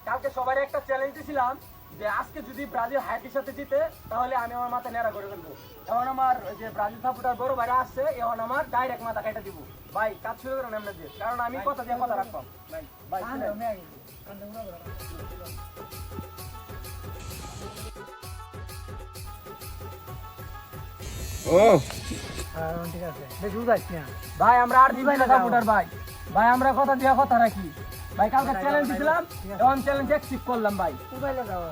কালকে সবাই একটা চ্যালেঞ্জ দিয়েছিলাম যে আজকে যদি ব্রাজিল হাইটির সাথে জিতে তাহলে আমি আমার মাথা নেড়া করে ফেলবো। এখন আমার ওই যে ব্রাজিল সাপোর্টার বড় ভাইরা আসছে, এখন আমার ডাইরেক্ট মাথা কেটে দিব। ভাই কাজ শুরু করেন আপনার দিয়ে, কারণ আমি কথা দিয়ে কথা রাখলাম। ভাই শুনেন। ঠিক আছে বেশি উদাস না। ভাই আমরা আর্জেন্টিনা সাপোর্টার ভাই। ভাই আমরা কথা দিয়ে কথা রাখি। ভাই কালকে চ্যালেঞ্জ দিয়েছিলাম, এখন চ্যালেঞ্জ অ্যাকসেপ্ট করলাম ভাই। উদাইলে যাও